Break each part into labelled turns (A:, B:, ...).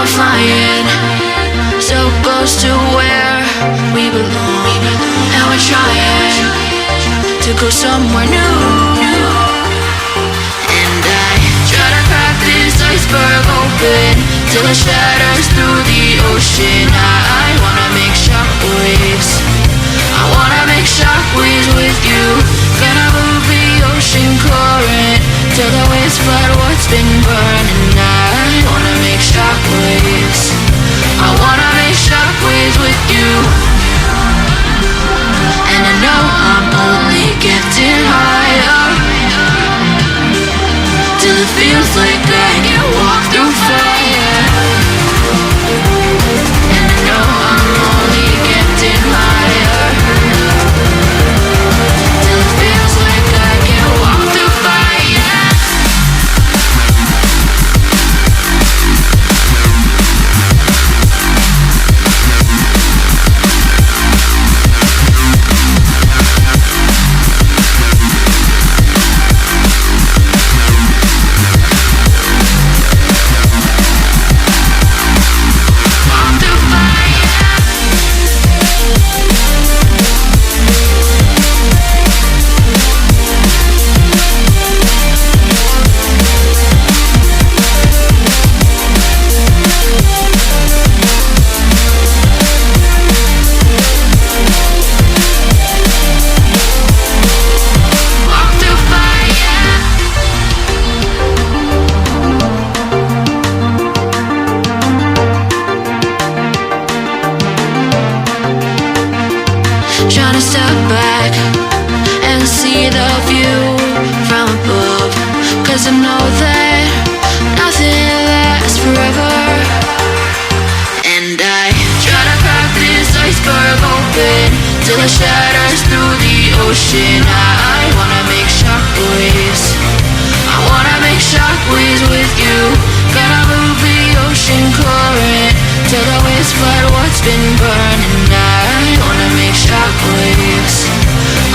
A: we're flying so close to where we belong, and we're trying to go somewhere new. And I try to crack this iceberg open till it shatters through the ocean. I wanna make shockwaves, I wanna make shockwaves with you. Gonna move the ocean current till the waves flood what's been burning. I wanna make shockwaves, I wanna make shockwaves with you. And I know I'm only getting higher till it feels like I can walk through fire. And I know I'm only getting higher till it feels like I can walk through fire. Trying to step back and see the view from above, 'cause I know that nothing lasts forever. And I try to crack this iceberg open till it shatters through the ocean. I wanna make shockwaves, I wanna make shockwaves with you. Gonna move the ocean current till the waves flood what's been burning. I wanna make shockwaves,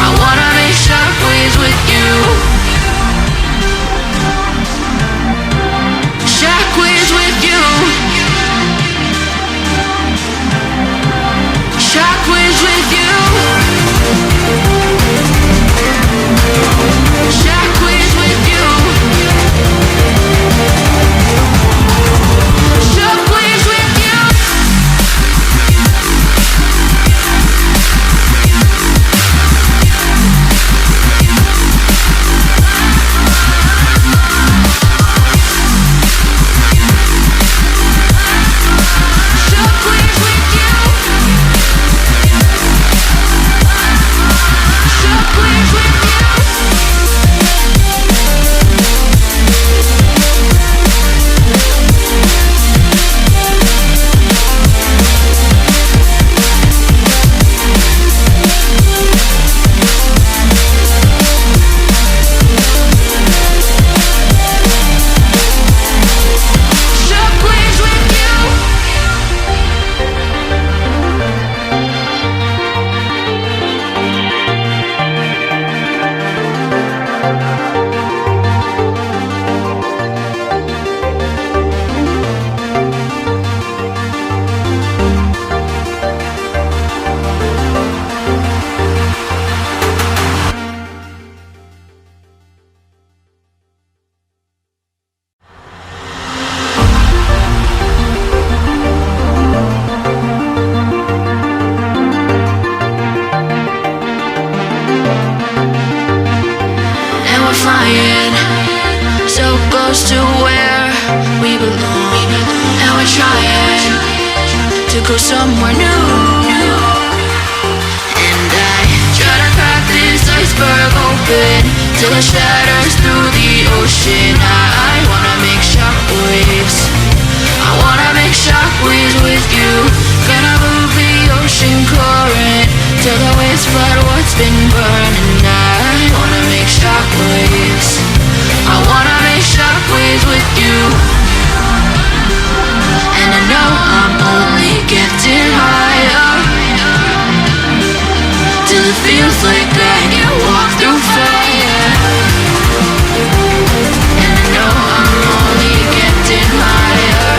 A: I wanna make shockwaves with you. Shockwaves with you. Shockwaves with you. Shockwaves with you. Shockwaves with you. Flying so close to where we belong, and we're trying to go somewhere new. And I try to crack this iceberg open till it shatters through the ocean. I wanna make shockwaves, I wanna make shockwaves with you. Gonna move the ocean current till the waves flood what's been burning. I wanna make shockwaves, I wanna make shockwaves with you. And I know I'm only getting higher till it feels like I can walk through fire. And I know I'm only getting higher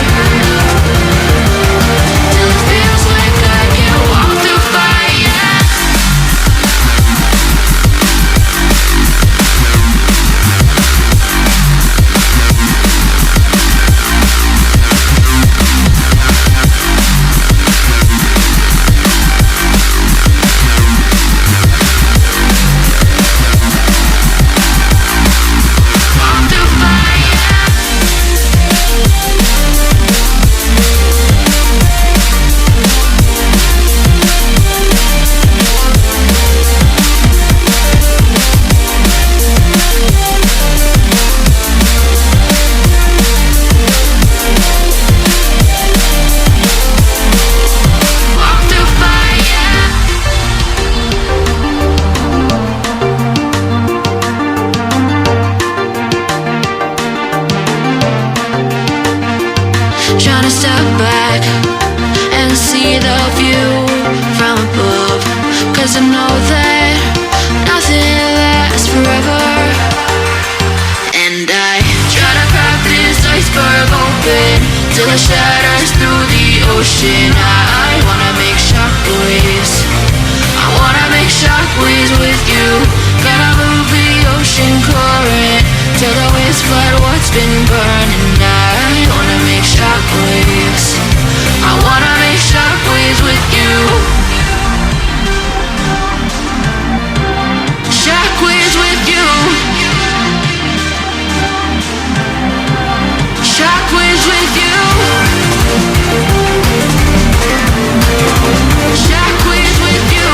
A: trying to step back and see the view from above, 'cause I know that nothing lasts forever. And I try to crack this iceberg open till it shatters through the ocean. I wanna make shockwaves, I wanna make shockwaves with you. Gotta move the ocean current till the waves flood what's been burning. I wanna make shockwaves, I wanna make shockwaves with you. Shockwaves with you. Shockwaves with you. Shockwaves with you.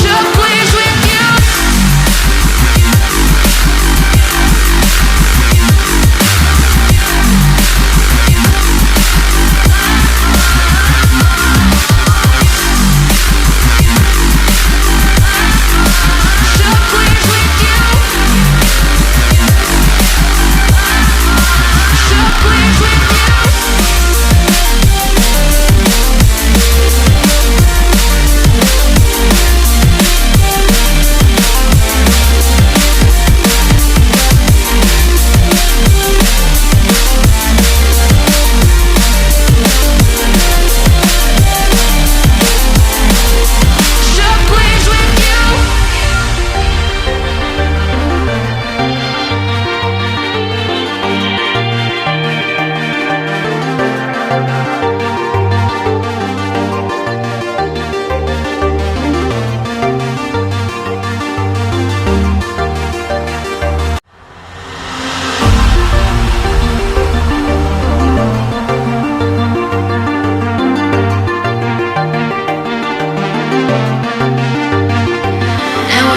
A: Shockwaves with you.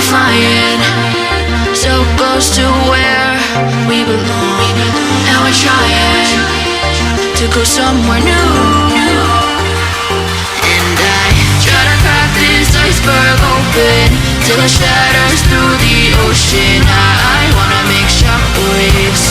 A: Flying so close to where we belong, and we're trying to go somewhere new. And I try to crack this iceberg open till it shatters through the ocean. I wanna make shockwaves,